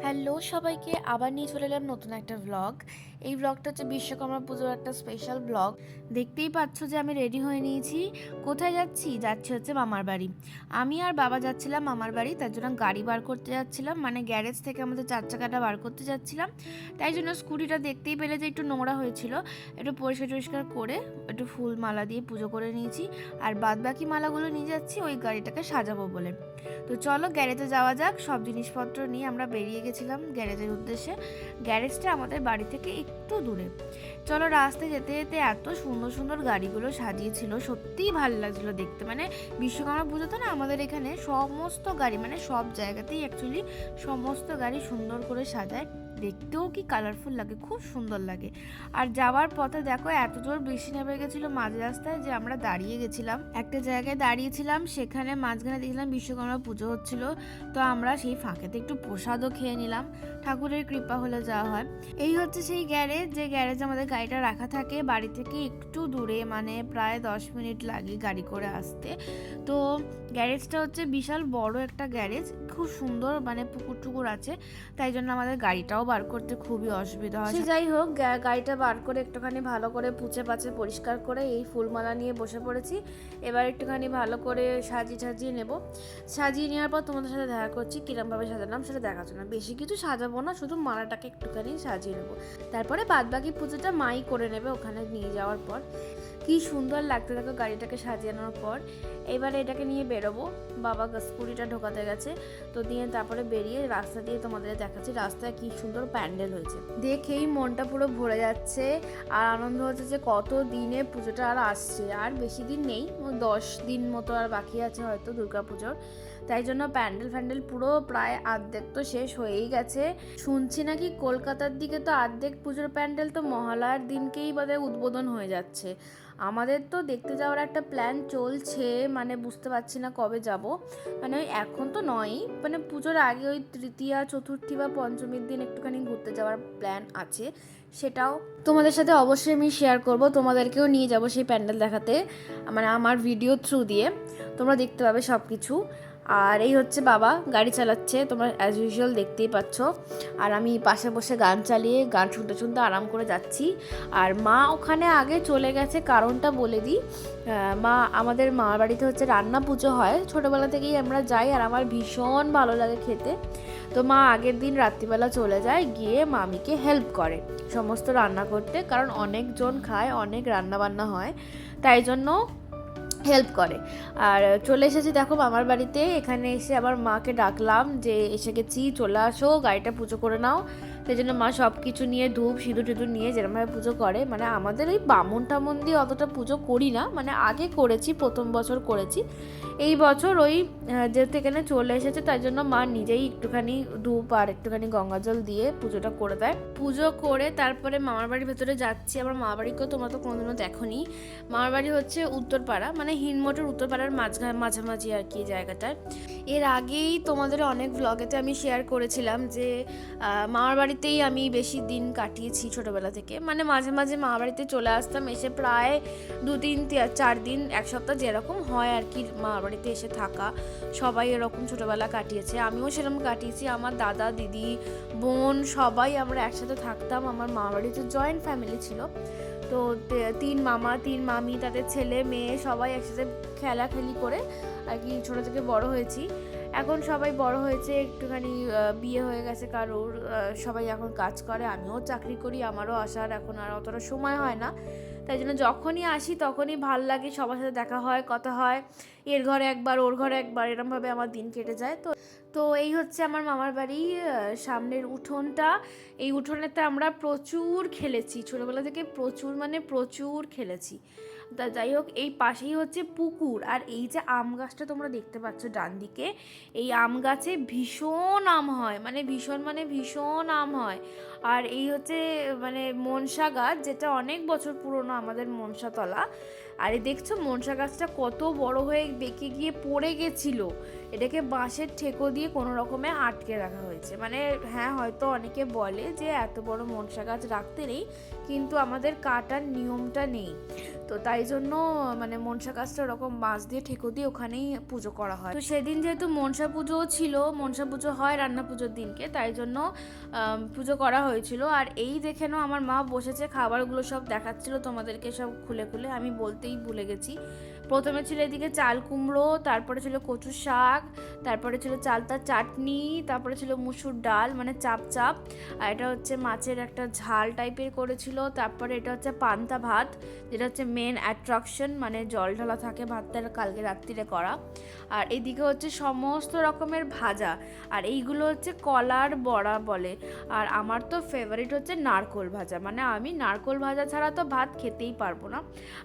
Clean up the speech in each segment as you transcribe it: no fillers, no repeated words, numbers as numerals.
Hello সবাইকে, আবার নিয়ে চলে এলাম নতুন একটা ব্লগ। এই ব্লগটা হচ্ছে বিশ্বকর্মা পুজোর একটা স্পেশাল ব্লগ। দেখতেই পাচ্ছ যে আমি রেডি হয়ে নিয়েছি। কোথায় যাচ্ছি? যাচ্ছি হচ্ছে মামার বাড়ি। আমি আর বাবা যাচ্ছিলাম মামার বাড়ি, তার জন্য গাড়ি বার করতে যাচ্ছিলাম, মানে গ্যারেজ থেকে আমাদের 4 চাকাটা বার করতে যাচ্ছিলাম। তাই জন্য স্কুটিটা দেখতেই পেলে যে একটু নোংরা হয়েছিল, একটু পরিষ্কার করে একটু ফুল মালা দিয়ে পুজো করে নিয়েছি। আর বাদ বাকি মালাগুলো নিয়ে যাচ্ছি ওই গাড়িটাকে সাজাবো বলে। তো চলো গ্যারেজে যাওয়া যাক। সব জিনিসপত্র নিয়ে আমরা বেরিয়ে গেছিলাম গ্যারেজের উদ্দেশ্যে। গ্যারেজটা আমাদের বাড়ি থেকে একটু দূরে। চলো, রাস্তায় যেতে যেতে এত সুন্দর সুন্দর গাড়িগুলো সাজিয়েছিল, সত্যিই ভালো লাগছিল দেখতে। মানে বিশ্বকর্মা পুজোতে না আমাদের এখানে সমস্ত গাড়ি, মানে সব জায়গাতেই অ্যাকচুয়ালি সমস্ত গাড়ি সুন্দর করে সাজায়, দেখতেও কি কালারফুল লাগে, খুব সুন্দর লাগে। আর যাওয়ার পথে দেখো এত জোর বৃষ্টি নেমে গেছিলো মাঝ রাস্তায় যে আমরা দাঁড়িয়ে গেছিলাম, একটা জায়গায় দাঁড়িয়েছিলাম, সেখানে মাঝখানে দেখলাম বিশ্বকর্মা পুজো হচ্ছিল। তো আমরা সেই ফাঁকেতে একটু প্রসাদও খেয়ে নিলাম, ঠাকুরের কৃপা হলে যাওয়া হয়। এই হচ্ছে সেই গ্যারেজ, যে গ্যারেজে আমাদের গাড়িটা রাখা থাকে বাড়ি থেকে একটু দূরে, মানে প্রায় 10 মিনিট লাগে গাড়ি করে আসতে। তো গ্যারেজটা হচ্ছে বিশাল বড় একটা গ্যারেজ, খুব সুন্দর, মানে পুকুর টুকুর আছে, তাই জন্য আমাদের গাড়িটাও বার করতে খুবই অসুবিধা হয়। যাই হোক, গাড়িটা বার করে একটুখানি ভালো করে পুছে পাছে পরিষ্কার করে এই ফুলমালা নিয়ে বসে পড়েছি। এবার একটুখানি ভালো করে সাজিয়ে নেব। সাজিয়ে নেওয়ার পর তোমাদের সাথে দেখা করছি কিরমভাবে সাজালাম, সেটা দেখাচ্ছ না, বেশি কিছু সাজাবো না, শুধু মালাটাকে একটুখানি সাজিয়ে নেবো। তারপরে বাদবাকি পুজোটা মাই করে নেবে ওখানে নিয়ে যাওয়ার পর। কি সুন্দর লাগতে দেখো গাড়িটাকে সাজিয়ানোর পর। এবারে এটাকে নিয়ে বেরোবো, বাবা স্কুটিটা ঢোকাতে গেছে, তো দিয়ে তারপরে বেরিয়ে রাস্তা দিয়ে তোমাদের দেখাচ্ছি রাস্তায় কি সুন্দর প্যান্ডেল হয়েছে, দেখেই মনটা পুরো ভরে যাচ্ছে। আর আনন্দ হচ্ছে যে কত দিনে পুজোটা আর আসছে, আর বেশি দিন নেই, 10 দিন মতো আর বাকি আছে হয়তো দুর্গা পুজোর। তাই জন্য প্যান্ডেল পুরো প্রায় অর্ধেক তো শেষ হয়েই গেছে। শুনছি নাকি কলকাতার দিকে তো অর্ধেক পুজোর প্যান্ডেল তো মহালয়ার দিনকেই বোধহয় উদ্বোধন হয়ে যাচ্ছে। আমাদের তো দেখতে যাওয়ার একটা প্ল্যান চলছে, মানে বুঝতে পারছি না কবে যাব। মানে ওই এখন তো নয়ই, মানে পুজোর আগে ওই তৃতীয়া চতুর্থী বা পঞ্চমীর দিন একটুখানি ঘুরতে যাওয়ার প্ল্যান আছে, সেটাও তোমাদের সাথে অবশ্যই আমি শেয়ার করব। তোমাদেরকেও নিয়ে যাব সেই প্যান্ডেল দেখাতে, মানে আমার ভিডিও থ্রু দিয়ে তোমরা দেখতে পাবে সব কিছু। আর এই হচ্ছে বাবা গাড়ি চালাচ্ছে, তোমরা অ্যাজ ইউজুয়াল দেখতেই পাচ্ছ। আর আমি পাশে বসে গান চালিয়ে গান শুনতে শুনতে আরাম করে যাচ্ছি। আর মা ওখানে আগে চলে গেছে, কারণটা বলে দিই। মা আমাদের মার বাড়িতে হচ্ছে রান্না পুজো হয়, ছোটোবেলা থেকেই আমরা যাই, আর আমার ভীষণ ভালো লাগে খেতে। তো মা আগের দিন রাত্রিবেলা চলে যায়, গিয়ে মামিকে হেল্প করে সমস্ত রান্না করতে, কারণ অনেকজন খায়, অনেক রান্না বান্না হয়, তাই জন্য হেল্প করে। আর চলে এসেছি দেখো মামার বাড়িতে। এখানে এসে আবার মাকে ডাকলাম যে এসে গেছি, চলে আসো, গাড়িটা পুজো করে নাও। সেই জন্য মা সব কিছু নিয়ে ধূপ সিঁদুর টিঁদুর নিয়ে যেরকমভাবে পুজো করে, মানে আমাদের ওই বামুন টামুন দিয়ে অতটা পুজো করি না, মানে আগে করেছি, প্রথম বছর করেছি। এই বছর ওই যেহেতু এখানে চলে এসেছে তাই জন্য মা নিজেই একটুখানি ধূপ আর একটুখানি গঙ্গা জল দিয়ে পুজোটা করে দেয়। পুজো করে তারপরে মামার বাড়ির ভেতরে যাচ্ছি। আমার মামার বাড়িকেও তোমরা তো কোনোদিনও দেখোনি। মামার বাড়ি হচ্ছে উত্তরপাড়া, মানে হিনমোটের উত্তরপাড়ার মাঝামাঝি আর কি জায়গাটার। এর আগেই তোমাদের অনেক ব্লগেতে আমি শেয়ার করেছিলাম যে মামার বাড়িতেই আমি বেশি দিন কাটিয়েছি ছোটোবেলা থেকে, মানে মাঝে মাঝে মামার বাড়িতে চলে আসতাম, এসে প্রায় 2-3-4 দিন 1 সপ্তাহ যেরকম হয় আর কি মামার বাড়িতে এসে থাকা। সবাই এরকম ছোটোবেলা কাটিয়েছে, আমিও সেরকম কাটিয়েছি। আমার দাদা দিদি বোন সবাই আমরা একসাথে থাকতাম। আমার মামার বাড়িতে জয়েন্ট ফ্যামিলি ছিল, তো 3 মামা 3 মামি, তাদের ছেলে মেয়ে সবাই একসাথে খেলাখেলি করে আর কি ছোটো থেকে বড় হয়েছি। এখন সবাই বড় হয়েছে, একটুখানি বিয়ে হয়ে গেছে কারোর, সবাই এখন কাজ করে, আমিও চাকরি করি, আমারও আসার এখন আর অতটা সময় হয় না। তাই জন্য যখনই আসি তখনই ভাল লাগে, সবার সাথে দেখা হয়, কথা হয়, এর ঘরে একবার ওর ঘরে একবার, এরমভাবে আমার দিন কেটে যায়। তো তো এই হচ্ছে আমার মামার বাড়ি, সামনের উঠোনটা। এই উঠোনেতে আমরা প্রচুর খেলেছি ছোটোবেলা থেকে, প্রচুর মানে প্রচুর খেলেছি। তা যাই হোক, এই পাশেই হচ্ছে পুকুর। আর এই যে আম গাছটা তোমরা দেখতে পাচ্ছ ডান দিকে, এই আম গাছে ভীষণ আম হয়, মানে ভীষণ আম হয়। আর এই হচ্ছে মানে মনসা গাছ, যেটা অনেক বছর পুরনো আমাদের মনসাতলা। আর এই দেখছো মনসা গাছটা কত বড় হয়ে বেঁকে গিয়ে পড়ে গেছিলো, এটাকে বাঁশের ঠেকো দিয়ে কোনো রকমে আটকে রাখা হয়েছে। মানে হ্যাঁ, হয়তো অনেকে বলে যে এত বড় মনসা গাছ রাখতে নেই, কিন্তু আমাদের কাটার নিয়মটা নেই, তো তাই জন্য মানে মনসা গাছটা ওরকম বাঁশ দিয়ে ঠেকো দিয়ে ওখানেই পুজো করা হয়। তো সেদিন যেহেতু মনসা পুজোও ছিল, মনসা পুজো হয় রান্না পুজোর দিনকে, তাই জন্য পুজো করা হয়েছিল। আর এই দেখে নাও আমার মা বসেছে খাবারগুলো সব দেখাচ্ছিল তোমাদেরকে সব খুলে খুলে, আমি বলতেই ভুলে গেছি। প্রথমে ছিল এদিকে চাল কুমড়ো, তারপরে ছিল কচু শাক, তারপরে ছিল চালতার চাটনি, তারপরে ছিল মুসুর ডাল মানে চাপ চাপ, আর এটা হচ্ছে মাছের একটা ঝাল টাইপের করেছিল, তারপরে এটা হচ্ছে পান্তা ভাত, যেটা হচ্ছে মেন অ্যাট্রাকশন, মানে জল ঢালা থাকে ভাতটা কালকে রাত্রিরে করা। আর এদিকে হচ্ছে সমস্ত রকমের ভাজা, আর এইগুলো হচ্ছে কলার বড়া বলে। আর আমার তো ফেভারিট হচ্ছে নারকোল ভাজা, মানে আমি নারকোল ভাজা ছাড়া তো ভাত খেতেই পারবো না।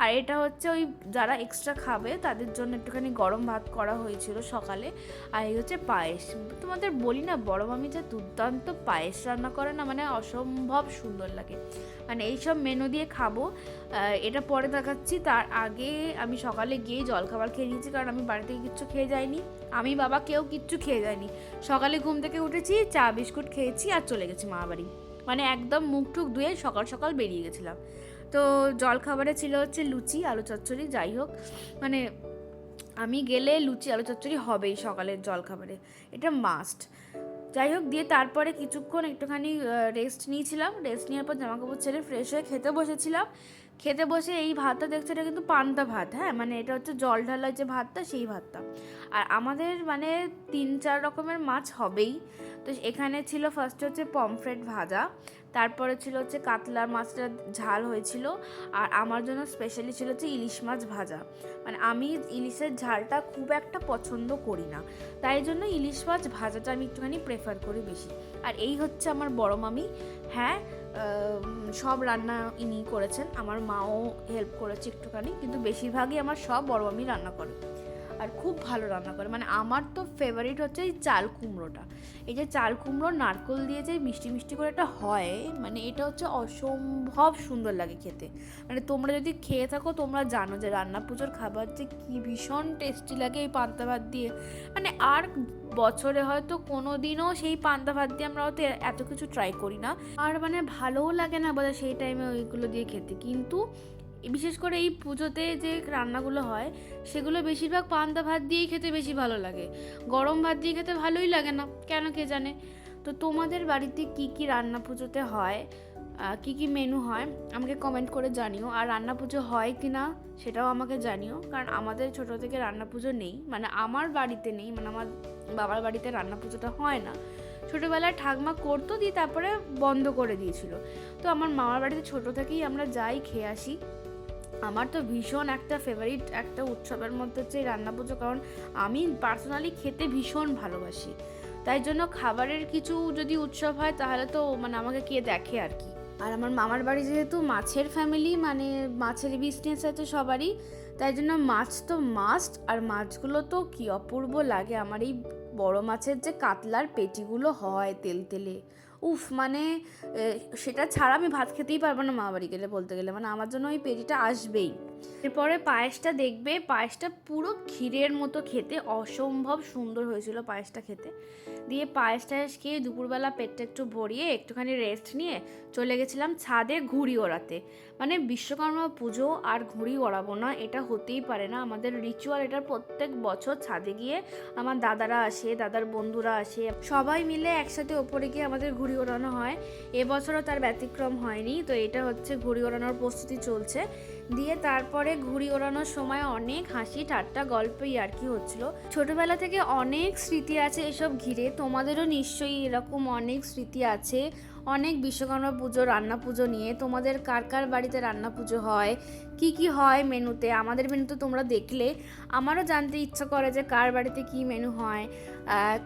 আর এটা হচ্ছে ওই যারা এক্সট্রা খাবে তাদের জন্য একটুখানি গরম ভাত করা হয়েছিল সকালে। আর এই হচ্ছে পায়েস। তোমাদের বলি না, বড় মামি যে দুর্দান্ত পায়েস রান্না করে না, মানে অসম্ভব সুন্দর লাগে। মানে এইসব মেনু দিয়ে খাবো, এটা পরে দেখাচ্ছি। তার আগে আমি সকালে গিয়ে জলখাবার খেয়ে নিয়েছি, কারণ আমি বাড়ি থেকে কিচ্ছু খেয়ে যাইনি, আমি বাবা কেউ কিচ্ছু খেয়ে যায়নি। সকালে ঘুম থেকে উঠেছি, চা বিস্কুট খেয়েছি আর চলে গেছি মা বাড়ি, মানে একদম মুখ টুক ধুয়ে সকাল সকাল বেরিয়ে গেছিলাম। তো জলখাবারে ছিল হচ্ছে লুচি আলু চচ্চড়ি, যাই হোক মানে আমি গেলে লুচি আলু চচ্চড়ি হবেই সকালের জলখাবারে, এটা মাস্ট। যাই হোক, দিয়ে তারপরে কিছুক্ষণ একটুখানি রেস্ট নিয়েছিলাম, রেস্ট নেওয়ার পর জামাকাপড় ছেড়ে ফ্রেশ হয়ে খেতে বসেছিলাম। খেতে বসে এই ভাতটা দেখছো, এটা কিন্তু পান্তা ভাত, হ্যাঁ, মানে এটা হচ্ছে জল ঢালা যে ভাতটা, সেই ভাতটা। আর আমাদের মানে 3-4 রকমের মাছ হবেই। তো এখানে ছিল ফার্স্ট হচ্ছে পমফ্রেট ভাজা, তারপরে ছিল হচ্ছে কাতলার মাছটা ঝাল হয়েছিল, আর আমার জন্য স্পেশালি ছিল হচ্ছে ইলিশ মাছ ভাজা। মানে আমি ইলিশের ঝালটা খুব একটা পছন্দ করি না, তাই জন্য ইলিশ মাছ ভাজাটা আমি একটুখানি প্রেফার করি বেশি। আর এই হচ্ছে আমার বড় মামি, হ্যাঁ, সব রান্না ইনি করেছেন, আমার মাও হেল্প করেছে একটুখানি, কিন্তু বেশিরভাগই আমার সব বড় মামি রান্না করে, আর খুব ভালো রান্না করে। মানে আমার তো ফেভারিট হচ্ছে এই চাল কুমড়োটা, এই যে চাল কুমড়ো নারকোল দিয়ে যে মিষ্টি মিষ্টি করে একটা হয়, মানে এটা হচ্ছে অসম্ভব সুন্দর লাগে খেতে। মানে তোমরা যদি খেয়ে থাকো তোমরা জানো যে রান্না পুজোর খাবার যে কী ভীষণ টেস্টি লাগে এই পান্তা ভাত দিয়ে। মানে আর বছরে হয়তো কোনো দিনও সেই পান্তা ভাত দিয়ে আমরা হয়তো এত কিছু ট্রাই করি না, আর মানে ভালোও লাগে না বোধহয় সেই টাইমে ওইগুলো দিয়ে খেতে। কিন্তু বিশেষ করে এই পুজোতে যে রান্নাগুলো হয় সেগুলো বেশিরভাগ পান্তা ভাত দিয়েই খেতে বেশি ভালো লাগে, গরম ভাত দিয়ে খেতে ভালোই লাগে না, কেন কে জানে। তো তোমাদের বাড়িতে কি কি রান্না পুজোতে হয়, কি কি মেনু হয় আমাকে কমেন্ট করে জানিও। আর রান্না পুজো হয় কি না সেটাও আমাকে জানিও, কারণ আমাদের ছোট থেকে রান্না পুজো নেই, মানে আমার বাড়িতে নেই, মানে আমার বাবার বাড়িতে রান্না পুজোটা হয় না। ছোটোবেলায় ঠাকমা করতো, দিয়ে তারপরে বন্ধ করে দিয়েছিল। তো আমার মামার বাড়িতে ছোটো থেকেই আমরা যাই খেয়ে আসি। আমার তো ভীষণ একটা ফেভারিট একটা উৎসবের মধ্যে হচ্ছে এই রান্না পুজো, কারণ আমি পার্সোনালি খেতে ভীষণ ভালোবাসি, তাই জন্য খাবারের কিছু যদি উৎসব হয় তাহলে তো মানে আমাকে কে দেখে আর কি। আর আমার মামার বাড়ি যেহেতু মাছের ফ্যামিলি, মানে মাছের বিজনেস আছে সবারই, তাই জন্য মাছ তো মাস্ট। আর মাছগুলো তো কি অপূর্ব লাগে আমার, এই বড় মাছের যে কাতলার পেটিগুলো হয় তেল তেলে, উফ, মানে সেটা ছাড়া আমি ভাত খেতেই পারবো না মা বাড়ি গেলে, বলতে গেলে মানে আমার জন্য ওই পেটিটা আসবেই। এরপরে পায়েসটা দেখবে, পায়েসটা পুরো ক্ষীরের মতো খেতে, অসম্ভব সুন্দর হয়েছিল পায়েসটা খেতে। দিয়ে পায়েস টায়েস খেয়ে দুপুরবেলা পেটটা একটু ভরিয়ে একটুখানি রেস্ট নিয়ে চলে গেছিলাম ছাদে ঘুড়ি ওড়াতে। মানে বিশ্বকর্মা পুজো আর ঘুড়ি ওড়াবো না, এটা হতেই পারে না, আমাদের রিচুয়াল এটা। প্রত্যেক বছর ছাদে গিয়ে আমার দাদারা আসে, দাদার বন্ধুরা আসে, সবাই মিলে একসাথে ওপরে গিয়ে আমাদের ঘুড়ি ওড়ানো হয়। এবছরও তার ব্যতিক্রম হয়নি। তো এটা হচ্ছে ঘুড়ি ওড়ানোর প্রস্তুতি চলছে। দিয়ে তারপরে ঘুড়ি ওড়ানোর সময় অনেক হাসি ঠাট্টা গল্প ইয়ার্কি হচ্ছিল। ছোটবেলা থেকে অনেক স্মৃতি আছে এসব ঘিরে, তোমাদেরও নিশ্চয়ই এরকম অনেক স্মৃতি আছে অনেক বিশ্বকর্মা পুজো রান্না পুজো নিয়ে। তোমাদের কার কার বাড়িতে রান্না পুজো হয়, কি কি হয় মেনুতে, আমাদের মেনুতে তোমরা দেখলে আমারও জানতে ইচ্ছা করে যে কার বাড়িতে কি মেনু হয়,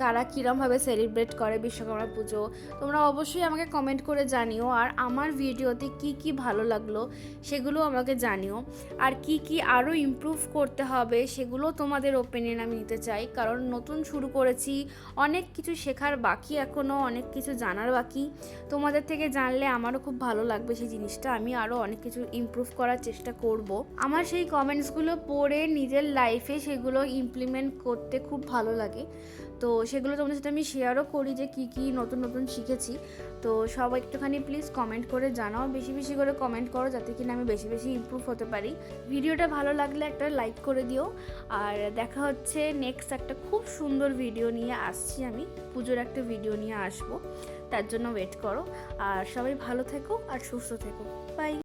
কারা কীরমভাবে সেলিব্রেট করে বিশ্বকর্মা পুজো। তোমরা অবশ্যই আমাকে কমেন্ট করে জানিও, আর আমার ভিডিওতে কি কি ভালো লাগলো সেগুলো আমাকে জানিও, আর কি কি আরও ইমপ্রুভ করতে হবে সেগুলো তোমাদের ওপিনিয়ন আমি নিতে চাই, কারণ নতুন শুরু করেছি, অনেক কিছু শেখার বাকি, এখনও অনেক কিছু জানার বাকি। তোমাদের থেকে জানলে আমারও খুব ভালো লাগবে সেই জিনিসটা। আমি আরও অনেক কিছু ইমপ্রুভ করার চেষ্টা করব। আমার সেই কমেন্টসগুলো পড়ে নিজের লাইফে সেগুলো ইমপ্লিমেন্ট করতে খুব ভালো লাগে। তো সেগুলো তোমাদের সাথে আমি শেয়ারও করি যে কী কী নতুন নতুন শিখেছি। তো সব একটুখানি প্লিজ কমেন্ট করে জানাও, বেশি বেশি করে কমেন্ট করো, যাতে কিনা আমি বেশি বেশি ইমপ্রুভ হতে পারি। ভিডিওটা ভালো লাগলে একটা লাইক করে দিও। আর দেখা হচ্ছে নেক্সট একটা খুব সুন্দর ভিডিও নিয়ে আসছি। আমি পুজোর একটা ভিডিও নিয়ে আসবো, তার জন্য ওয়েট করো। আর সবাই ভালো থেকো আর সুস্থ থেকো। বাই।